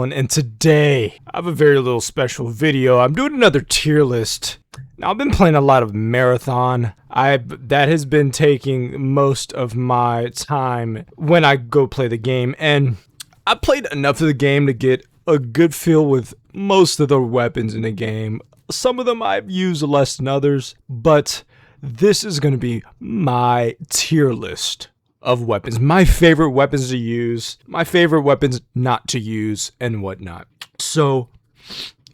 And today I have a very little special video. I'm doing another tier list. Now I've been playing a lot of Marathon. That has been taking most of my time when I go play the game, and I played enough of the game to get a good feel with most of the weapons in the game. Some of them I've used less than others, but this is going to be my tier list of weapons. My favorite weapons to use, my favorite weapons not to use, and whatnot. So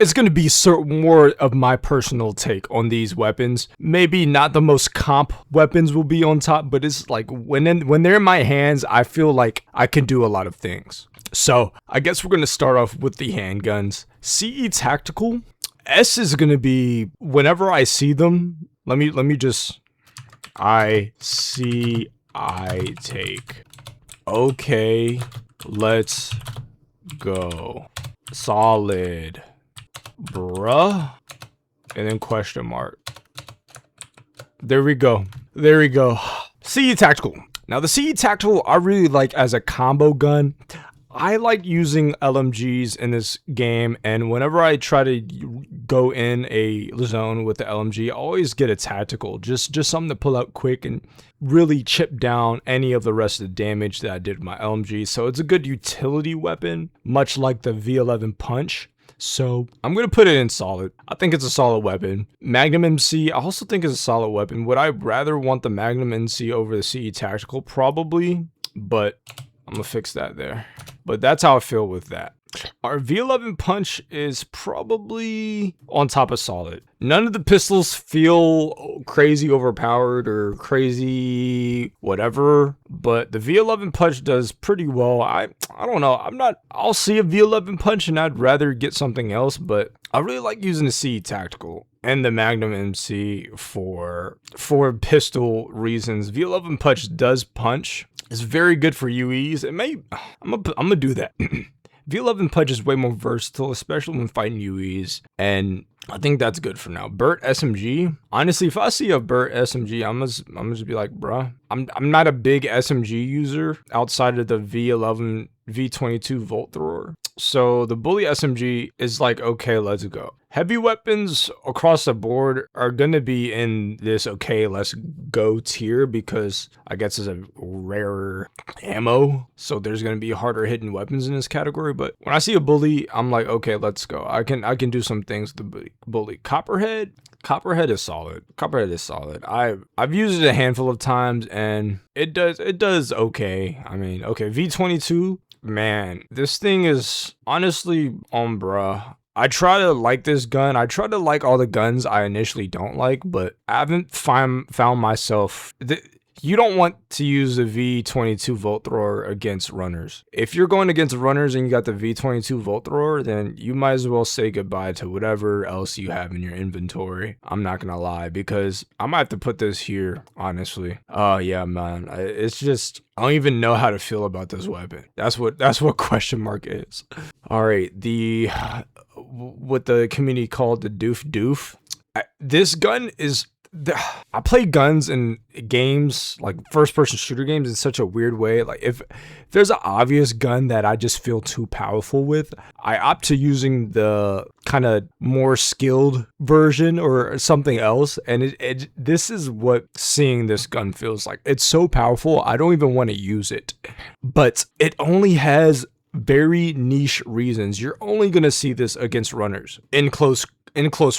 it's going to be more of my personal take on these weapons. Maybe not the most comp weapons will be on top, but it's like when they're in my hands, I feel like I can do a lot of things. So I guess we're going to start off with the handguns. CE Tactical. S is going to be whenever I see them. Let me just I take. Okay, let's go. Solid. Bruh. And then question mark. There we go. There we go. CE Tactical. Now the CE Tactical I really like as a combo gun. I like using LMGs in this game, and whenever I try to go in a zone with the LMG, I always get a tactical, just something to pull out quick and really chip down any of the rest of the damage that I did with my LMG. So it's a good utility weapon, much like the V11 Punch. So I'm going to put it in solid. I think it's a solid weapon. Magnum MC, I also think is a solid weapon. Would I rather want the Magnum MC over the CE Tactical? Probably, but I'm going to fix that there. But that's how I feel with that. Our V11 Punch is probably on top of solid. None of the pistols feel crazy overpowered or crazy whatever, but the V11 Punch does pretty well. I don't know. I'll see a V11 Punch and I'd rather get something else, but I really like using the CE Tactical and the Magnum MC for pistol reasons. V11 Punch does punch. It's very good for UEs. I'm gonna do that. V11 Punch is way more versatile, especially when fighting UEs, and I think that's good for now. Burt SMG. Honestly, if I see a Burt SMG, I'm just be like, bruh. I'm not a big SMG user outside of the V11, V22 Volt Thrower. So the Bully SMG is like, okay, let's go. Heavy weapons across the board are going to be in this okay, let's go tier because I guess it's a rarer ammo. So there's going to be harder hitting weapons in this category. But when I see a Bully, I'm like, okay, let's go. I can do some things with the Bully. Copperhead is solid. Copperhead is solid. I've used it a handful of times and it does okay. I mean, okay, V22. Man, this thing is honestly bruh. I try to like this gun. I try to like all the guns I initially don't like, but I haven't found myself. You don't want to use the V22 Volt Thrower against runners. If you're going against runners and you got the V22 Volt Thrower, then you might as well say goodbye to whatever else you have in your inventory. I'm not gonna lie, because I might have to put this here, honestly. Oh yeah, man. It's just, I don't even know how to feel about this weapon. That's what question mark is. All right, what the community called the doof. This gun is, I play guns in games, like first-person shooter games, in such a weird way. Like if there's an obvious gun that I just feel too powerful with, I opt to using the kind of more skilled version or something else. And this is what seeing this gun feels like. It's so powerful, I don't even want to use it. But it only has very niche reasons. You're only going to see this against runners in close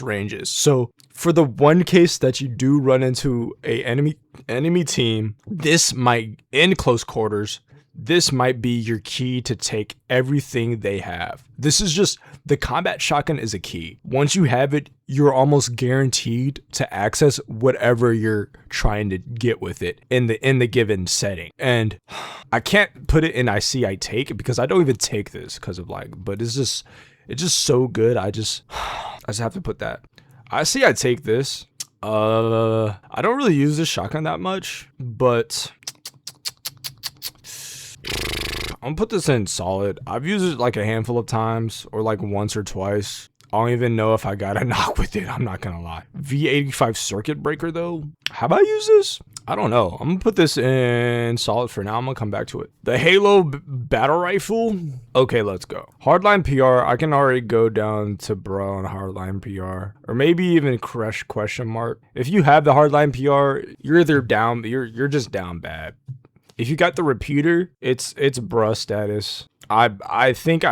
ranges. So for the one case that you do run into a enemy team, this might, in close quarters, this might be your key to take everything they have. This is just, the combat shotgun is a key. Once you have it, you're almost guaranteed to access whatever you're trying to get with it in the given setting. And I can't put it in I take because I don't even take this because of like, but it's just so good. I just have to put that. I take this. I don't really use this shotgun that much, but I'm gonna put this in solid. I've used it like a handful of times or like once or twice. I don't even know if I got a knock with it. I'm not gonna lie. V85 circuit breaker though. Have I used this? I don't know. I'm gonna put this in solid for now. I'm gonna come back to it. The Halo battle rifle. Okay, let's go. Hardline PR. I can already go down to bro on hardline PR, or maybe even crush question mark. If you have the hardline PR, you're either down. You're just down bad. If you got the repeater, it's bruh status. I think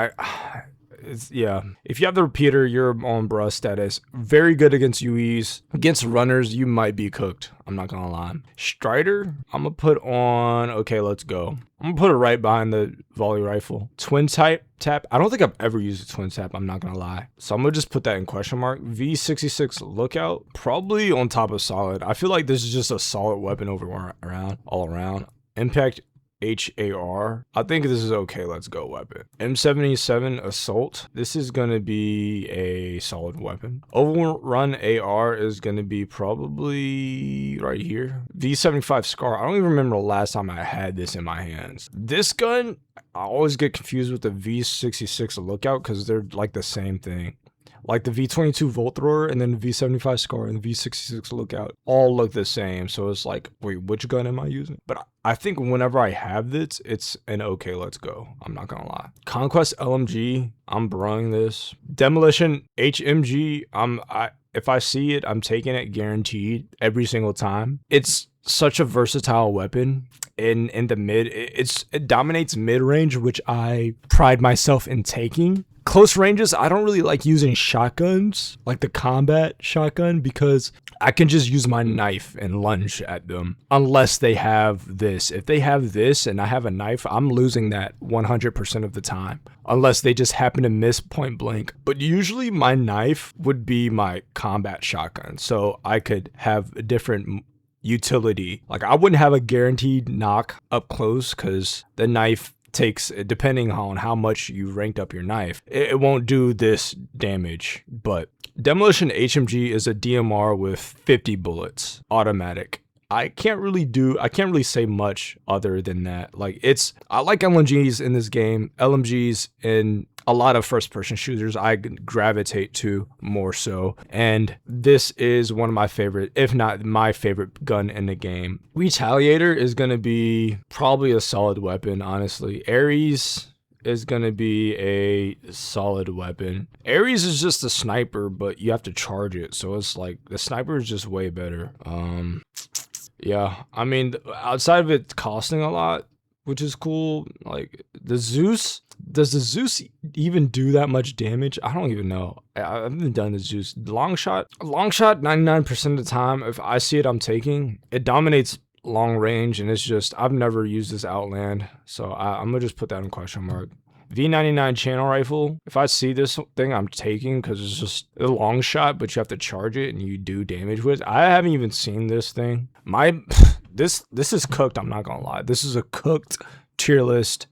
yeah. If you have the repeater, you're on bruh status. Very good against UEs. Against runners, you might be cooked. I'm not gonna lie. Strider, I'm gonna put on. Okay, let's go. I'm gonna put it right behind the volley rifle. Twin tap. I don't think I've ever used a twin tap. I'm not gonna lie. So I'm gonna just put that in question mark. V66 lookout, probably on top of solid. I feel like this is just a solid weapon all around. Impact HAR. I think this is okay. Let's go weapon. M77 assault. This is gonna be a solid weapon. Overrun AR is gonna be probably right here. V75 Scar. I don't even remember the last time I had this in my hands. This gun, I always get confused with the V66 lookout because they're like the same thing. Like the V22 Volt Thrower and then the V75 Scar and the V66 Lookout all look the same. So it's like, wait, which gun am I using? But I think whenever I have this, it's an okay, let's go. I'm not gonna lie. Conquest LMG, I'm broing this. Demolition HMG, if I see it, I'm taking it guaranteed every single time. It's such a versatile weapon. In the mid, it dominates mid range, which I pride myself in taking. Close ranges, I don't really like using shotguns, like the combat shotgun, because I can just use my knife and lunge at them unless they have this. If they have this and I have a knife, I'm losing that 100% of the time unless they just happen to miss point blank. But usually my knife would be my combat shotgun, so I could have a different utility. Like I wouldn't have a guaranteed knock up close because the knife takes, depending on how much you ranked up your knife, it won't do this damage. But Demolition HMG is a DMR with 50 bullets, automatic. I can't really say much other than that. Like I like LMGs in this game. LMGs in a lot of first person shooters I gravitate to more so. And this is one of my favorite, if not my favorite gun in the game. Retaliator is going to be probably a solid weapon, honestly. Ares is going to be a solid weapon. Ares is just a sniper, but you have to charge it. So it's like the sniper is just way better. Yeah, I mean, outside of it costing a lot, which is cool, like the Zeus, does the Zeus even do that much damage? I don't even know. I haven't done the Zeus. Long shot, 99% of the time, if I see it, I'm taking. It dominates long range, and it's just, I've never used this Outland, so I'm gonna just put that in question mark. V99 channel rifle, if I see this thing, I'm taking, because it's just a long shot, but you have to charge it and you do damage with it. I haven't even seen this thing. This is cooked, I'm not gonna lie. This is a cooked tier list.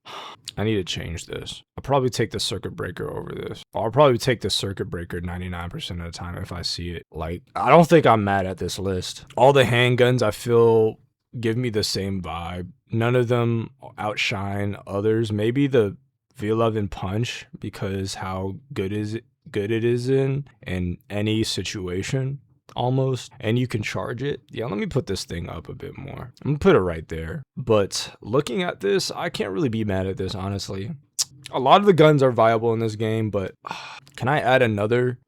I need to change this. I'll probably take the circuit breaker over this. I'll probably take the circuit breaker 99% of the time if I see it. Like, I don't think I'm mad at this list. All the handguns I feel give me the same vibe. None of them outshine others. Maybe the V11 Punch, because how good it is in any situation almost, and you can charge it. Yeah, let me put this thing up a bit more. I'm gonna put it right there. But looking at this, I can't really be mad at this, honestly. A lot of the guns are viable in this game, but can I add another?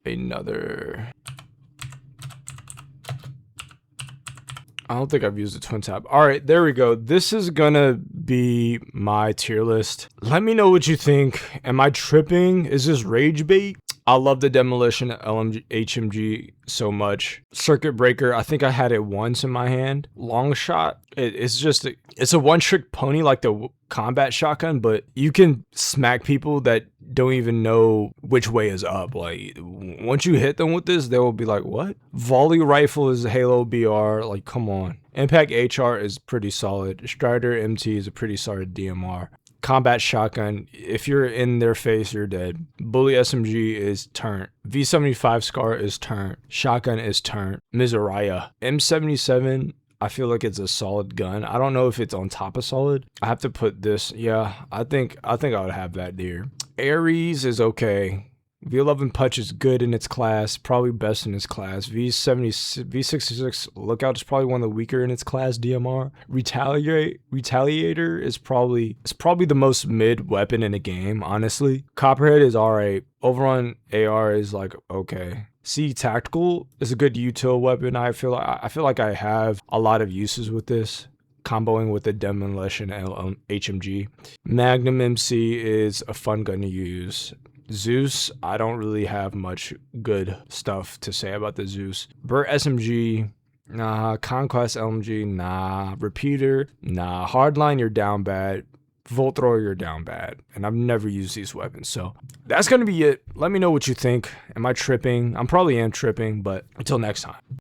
I don't think I've used a twin tap. All right, there we go. This is gonna be my tier list. Let me know what you think. Am I tripping? Is this rage bait? I love the Demolition HMG so much. Circuit breaker, I think I had it once in my hand. Long shot, it's a one-trick pony like the combat shotgun, but you can smack people that don't even know which way is up. Like, once you hit them with this, they will be like, what? Volley rifle is Halo BR, like, come on. Impact HR is pretty solid. Strider MT is a pretty solid DMR. Combat shotgun, if you're in their face, you're dead. Bully SMG is turnt. V75 Scar is turnt. Shotgun is turnt. Mizraya. M77, I feel like it's a solid gun. I don't know if it's on top of solid. I have to put this. Yeah, I think I would have that there. Ares is okay. V11 Punch is good in its class, probably best in its class. V66 Lookout is probably one of the weaker in its class. DMR. Retaliator is probably the most mid weapon in the game, honestly. Copperhead is alright. Overrun AR is like okay. See, Tactical is a good util weapon. I feel like I have a lot of uses with this, comboing with the Demolition HMG. Magnum MC is a fun gun to use. Zeus, I don't really have much good stuff to say about the Zeus. Burt SMG, nah. Conquest LMG, nah. Repeater, nah. Hardline, you're down bad. Volt Thrower, you're down bad. And I've never used these weapons. So that's going to be it. Let me know what you think. Am I tripping? I'm probably tripping, but until next time.